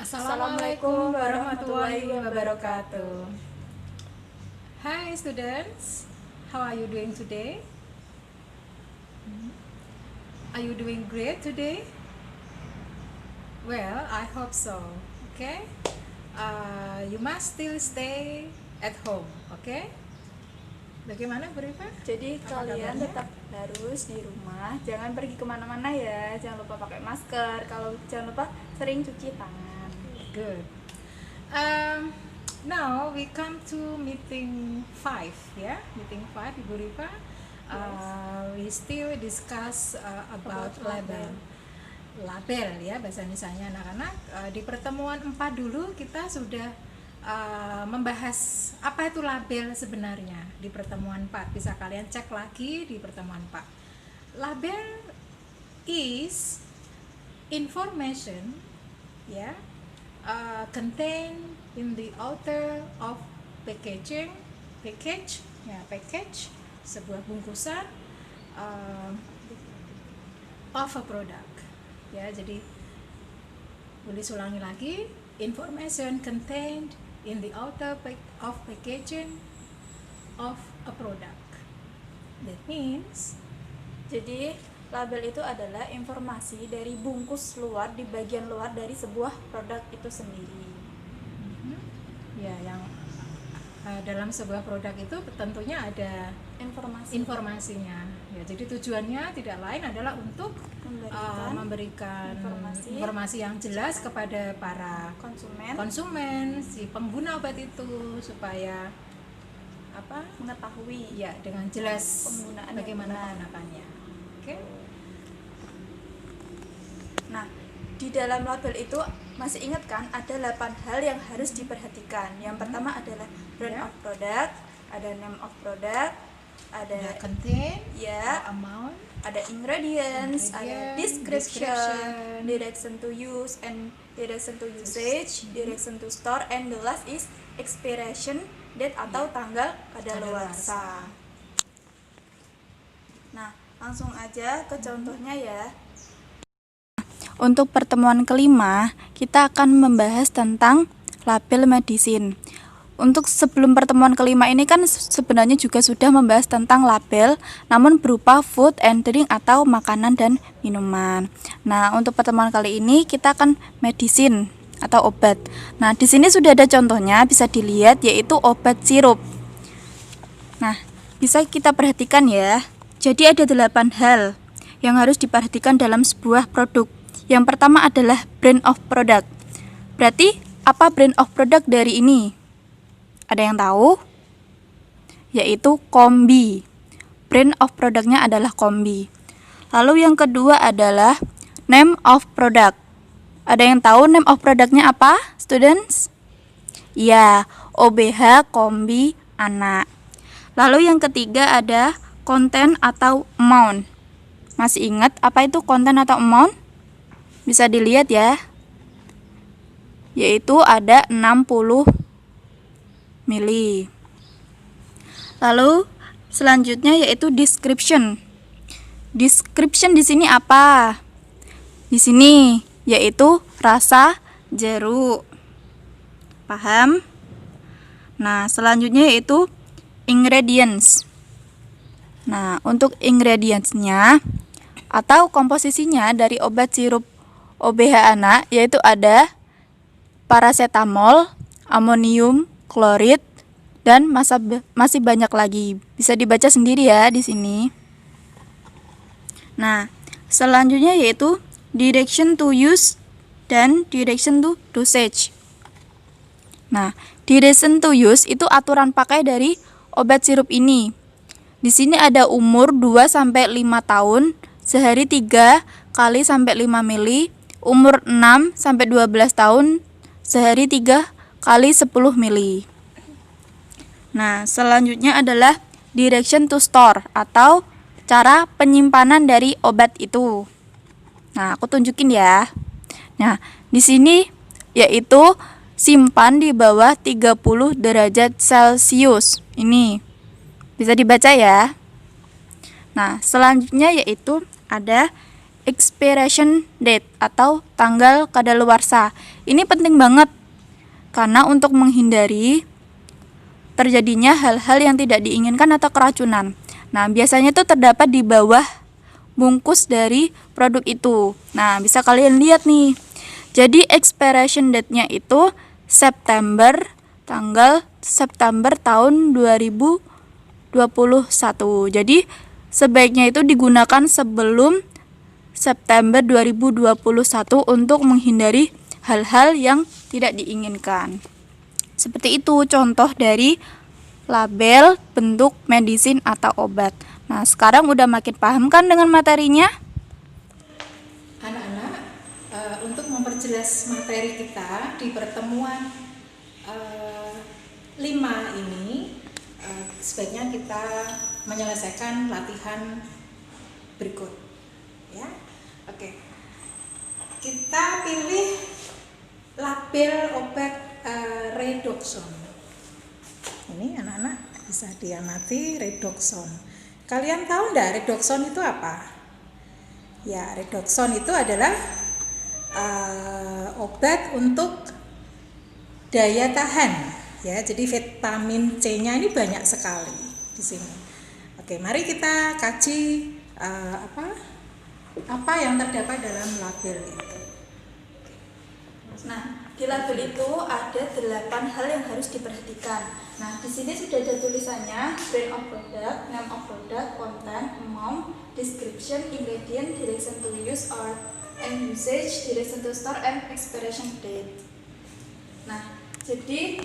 Assalamualaikum warahmatullahi wabarakatuh. Hi students, how are you doing today? Are you doing great today? Well, I hope so. Okay, you must still stay at home. Okay? Bagaimana Bu Rifa? Jadi Apa kalian kabarnya? tetap harus di rumah, jangan pergi kemana-mana ya, jangan lupa pakai masker, jangan lupa sering cuci tangan. Good. Now we come to meeting 5, ya, meeting 5, Ibu Rifa. We still discuss about label. Label ya bahasa Indonesianya anak-anak. Di pertemuan 4 dulu kita sudah membahas apa itu label sebenarnya di pertemuan 4. Bisa kalian cek lagi di pertemuan 4. Label is information ya, contained in the outer of package sebuah bungkusan of a product ya. Jadi boleh ulangi lagi, information contained in the outer of packaging of a product. That means, Jadi label itu adalah informasi dari bungkus luar di bagian luar dari sebuah produk itu sendiri. ya, yang dalam sebuah produk itu tentunya ada informasinya ya. Jadi tujuannya tidak lain adalah untuk memberikan informasi yang jelas kepada para konsumen, si pengguna obat itu, supaya mengetahui ya dengan jelas penggunaan bagaimana menggunakannya. Oke. Nah, di dalam label itu masih ingat kan ada 8 hal yang harus diperhatikan. Yang pertama adalah brand of product, ada name of product, ada contain, ya, amount, ada ingredients, ada description, direction to use and direction to usage, direction to store, and the last is expiration date atau tanggal kadaluarsa. Nah, langsung aja ke contohnya ya. Untuk pertemuan kelima, kita akan membahas tentang label medicine. Untuk sebelum pertemuan kelima ini kan sebenarnya juga sudah membahas tentang label, namun berupa food and drink atau makanan dan minuman. Nah, untuk pertemuan kali ini kita akan medicine atau obat. Nah, di sini sudah ada contohnya, bisa dilihat, yaitu obat sirup. Nah, bisa kita perhatikan ya. Jadi ada 8 hal yang harus diperhatikan dalam sebuah produk. Yang pertama adalah brand of product. Berarti apa brand of product dari ini? Ada yang tahu? Yaitu Kombi. Brand of produknya adalah Kombi. Lalu yang kedua adalah name of product. Ada yang tahu name of produknya apa, students? Ya, OBH Kombi anak. Lalu yang ketiga ada konten atau amount. Masih ingat apa itu konten atau amount? Bisa dilihat ya, yaitu ada 60 mili. Lalu selanjutnya yaitu description. Description di sini apa? Di sini yaitu rasa jeruk. Paham? Nah, selanjutnya yaitu ingredients. Nah, untuk ingredients-nya atau komposisinya dari obat sirup OBH anak yaitu ada paracetamol, amonium klorid, dan masih banyak lagi. Bisa dibaca sendiri ya di sini. Nah, selanjutnya yaitu direction to use dan direction to dosage. Nah, direction to use itu aturan pakai dari obat sirup ini. Di sini ada umur 2 sampai 5 tahun, sehari 3 kali sampai 5 mili, umur 6 sampai 12 tahun, sehari 3 kali 10 mili. Nah, selanjutnya adalah direction to store atau cara penyimpanan dari obat itu. Nah, aku tunjukin ya. Nah, di sini yaitu simpan di bawah 30 derajat Celcius. Ini bisa dibaca ya. Nah, selanjutnya yaitu ada expiration date atau tanggal kadaluarsa. Ini penting banget karena untuk menghindari terjadinya hal-hal yang tidak diinginkan atau keracunan. Nah, biasanya itu terdapat di bawah bungkus dari produk itu. Nah, bisa kalian lihat nih. Jadi expiration date-nya itu tanggal September tahun 2021. Jadi sebaiknya itu digunakan sebelum September 2021 untuk menghindari hal-hal yang tidak diinginkan. Seperti itu contoh dari label bentuk medisin atau obat. Nah, sekarang udah makin paham kan dengan materinya? Anak-anak, untuk memperjelas materi kita di pertemuan 5 ini, sebaiknya kita menyelesaikan latihan berikut, ya. Oke, kita pilih label obat redoxon. Ini anak-anak bisa diamati redoxon. Kalian tahu enggak redoxon itu apa? Ya, redoxon itu adalah obat untuk daya tahan, ya. Jadi vitamin C-nya ini banyak sekali di sini. Oke, mari kita kaji apa yang terdapat dalam label itu. Nah, di label itu ada 8 hal yang harus diperhatikan. Nah, di sini sudah ada tulisannya brand of product, name of product, content, amount, description, ingredient, direction to use or and usage, direction to store, and expiration date. Nah, jadi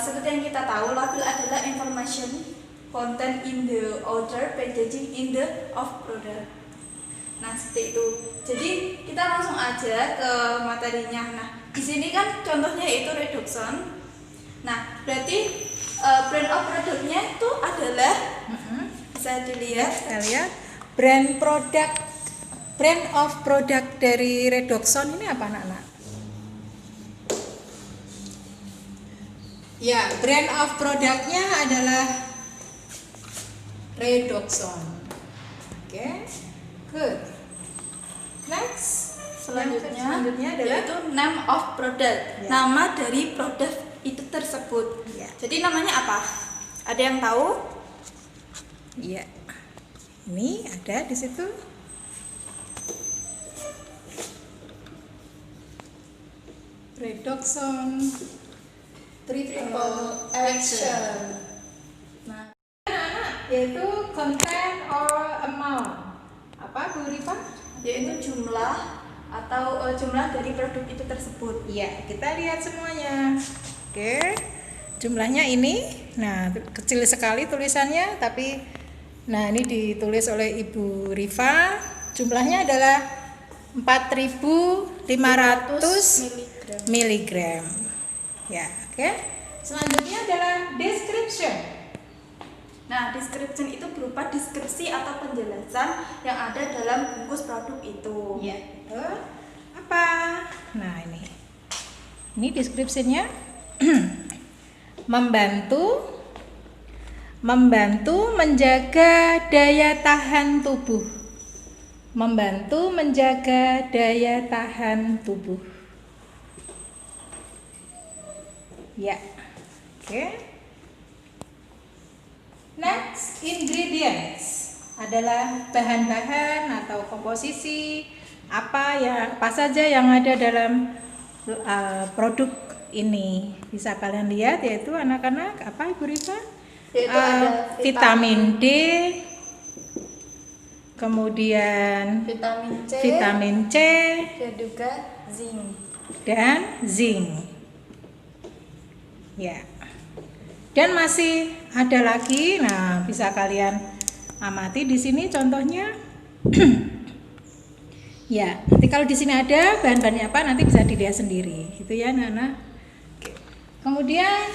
seperti yang kita tahu, label adalah information content in the outer packaging in the of product. Nah, seperti itu. Jadi kita langsung aja ke materinya. Nah, di sini kan contohnya itu redoxon. Nah, berarti brand of produknya itu adalah bisa dilihat. Kita lihat brand of product dari redoxon ini apa, anak-anak? Ya, brand of produknya adalah redoxon. Oke, good. Next, Selanjutnya adalah yaitu name of product, Ya. nama dari produk itu tersebut. Ya. Jadi namanya apa? Ada yang tahu? Iya. Ini ada di situ. Redoxon triple action. Nah, Yaitu content or amount. Apa, Bu Rifa? yaitu jumlah atau jumlah dari produk itu tersebut. Iya, kita lihat semuanya. Oke. Jumlahnya ini. Nah, kecil sekali tulisannya, tapi nah ini ditulis oleh Ibu Rifa. Jumlahnya adalah 4.500 miligram. Ya, oke. Selanjutnya adalah description. Nah, description itu berupa deskripsi atau penjelasan yang ada dalam bungkus produk itu. Ya, itu apa? Nah, ini deskripsinya. membantu menjaga daya tahan tubuh. Membantu menjaga daya tahan tubuh. Ya. Oke. Next, ingredients adalah bahan-bahan atau komposisi apa saja yang ada dalam produk ini. Bisa kalian lihat, yaitu anak-anak apa, Ibu Rifa? Yaitu ada vitamin D, kemudian vitamin C dan juga zinc. dan zinc. Ya. Dan masih ada lagi. Nah, bisa kalian amati di sini contohnya. Ya, nanti kalau di sini ada bahan-bahannya apa nanti bisa dilihat sendiri. Gitu ya, Nana. Oke. Kemudian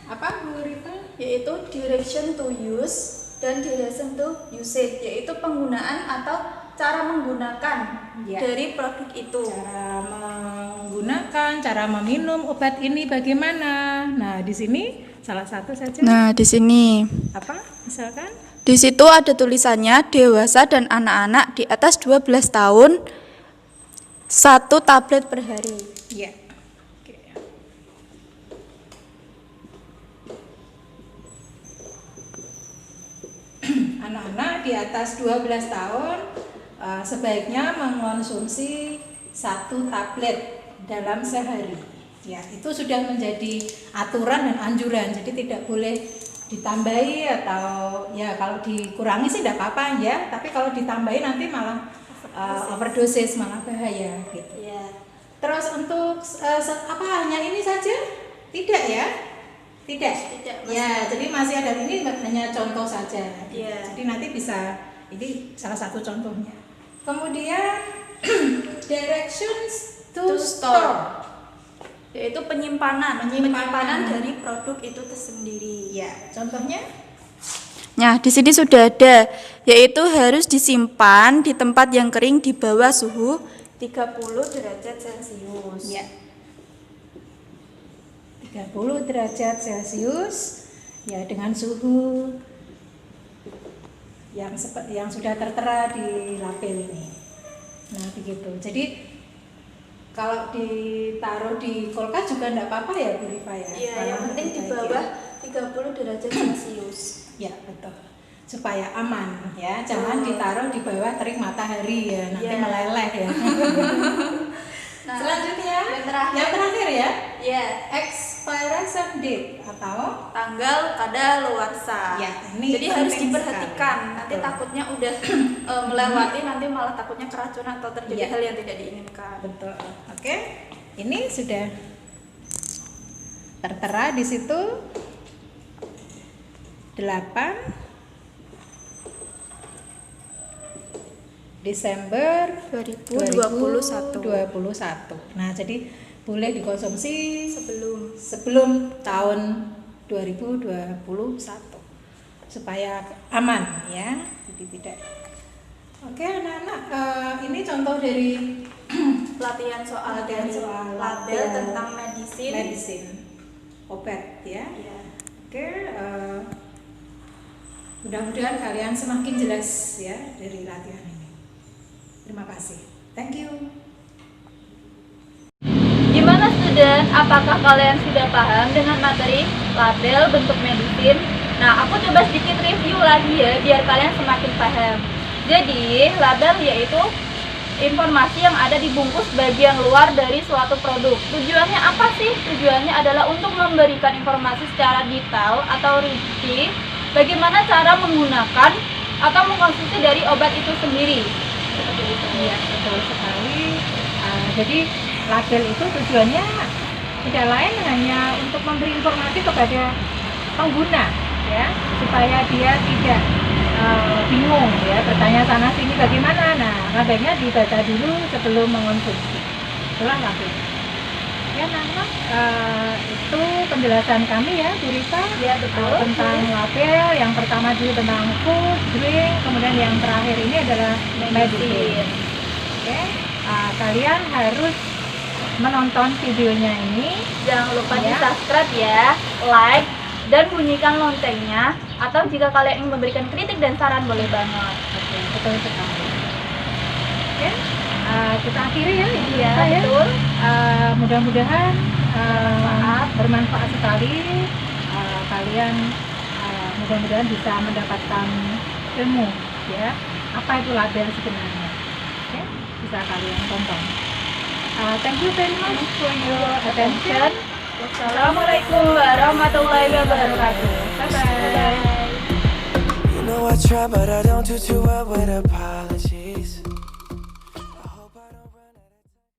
apa, Bu Rita? Yaitu direction to use dan direction to usage, yaitu penggunaan atau cara menggunakan dari produk itu. Cara menggunakan, cara meminum obat ini bagaimana? Nah, di sini salah satu saja. Nah, di sini Apa? Misalkan Di situ ada tulisannya dewasa dan anak-anak di atas 12 tahun 1 tablet per hari. Ya. Oke. Anak-anak di atas 12 tahun sebaiknya mengonsumsi 1 tablet dalam sehari. Ya, itu sudah menjadi aturan dan anjuran. Jadi tidak boleh ditambahi atau ya kalau dikurangi sih tidak apa-apa ya. Tapi kalau ditambahi nanti malah overdosis, malah bahaya gitu. Terus untuk apa hanya ini saja? Tidak ya? Tidak. Ya, jadi masih ada ini hanya contoh saja. Jadi nanti bisa ini salah satu contohnya. Kemudian directions to store. Yaitu penyimpanan dari produk itu tersendiri. Ya, contohnya? Nah, di sini sudah ada, yaitu harus disimpan di tempat yang kering di bawah suhu 30 derajat Celcius. Ya. 30 derajat Celcius ya, dengan suhu yang sudah tertera di label ini. Nah, begitu. Jadi kalau ditaruh di kulkas juga enggak apa-apa ya Bu Rifa ya? Iya, yang penting di bawah 30 derajat Celcius. Ya, betul. Supaya aman ya, jangan ditaruh di bawah terik matahari ya, nanti meleleh ya. Nah, selanjutnya yang terakhir ya, expiration date atau tanggal kadaluarsa. Ya, ini jadi harus diperhatikan. sekali. Nanti takutnya udah melewati, nanti malah takutnya keracunan atau terjadi hal yang tidak diinginkan. Betul. Oke, ini sudah tertera di situ 8 Desember 2021. Nah, jadi boleh dikonsumsi sebelum tahun 2021 supaya aman ya. Jadi tidak. Oke, anak-anak, ini contoh dari Pelatihan soal label tentang medisin obat ya. Oke, mudah-mudahan kalian semakin jelas ya dari latihan ini. Terima kasih. Thank you. Gimana student? Apakah kalian sudah paham dengan materi label bentuk medisin? Nah, aku coba sedikit review lagi ya biar kalian semakin paham. Jadi, label yaitu informasi yang ada di bungkus bagian luar dari suatu produk. Tujuannya apa sih? Tujuannya adalah untuk memberikan informasi secara detail atau rinci bagaimana cara menggunakan atau mengkonsumsi dari obat itu sendiri. Seperti itu. Iya, betul sekali. Jadi label itu tujuannya tidak lain hanya untuk memberi informasi kepada pengguna ya, supaya dia tidak bingung ya, bertanya sana sini bagaimana. Nah, labelnya dibaca dulu sebelum mengonsumsi. Itulah label. Ya, Nana, itu penjelasan kami ya, Bu Rita, Ya, betul. tentang label. Yang pertama dulu tentang food, drink, kemudian yang terakhir ini adalah medicine. Oke, kalian harus menonton videonya ini. Jangan lupa Ya. di subscribe ya, like, dan bunyikan loncengnya. Atau jika kalian ingin memberikan kritik dan saran boleh banget. Oke, betul sekali. Oke, kita akhiri ya ini Iya, kita ya. betul. Mudah-mudahan bermanfaat sekali. Kalian mudah-mudahan bisa mendapatkan ilmu ya, apa itu label sebenarnya. Oke, bisa kalian tonton. Thank you very much for your attention. Wassalamualaikum warahmatullahi wabarakatuh. Bye bye. You know I try, but I don't do too well with apology.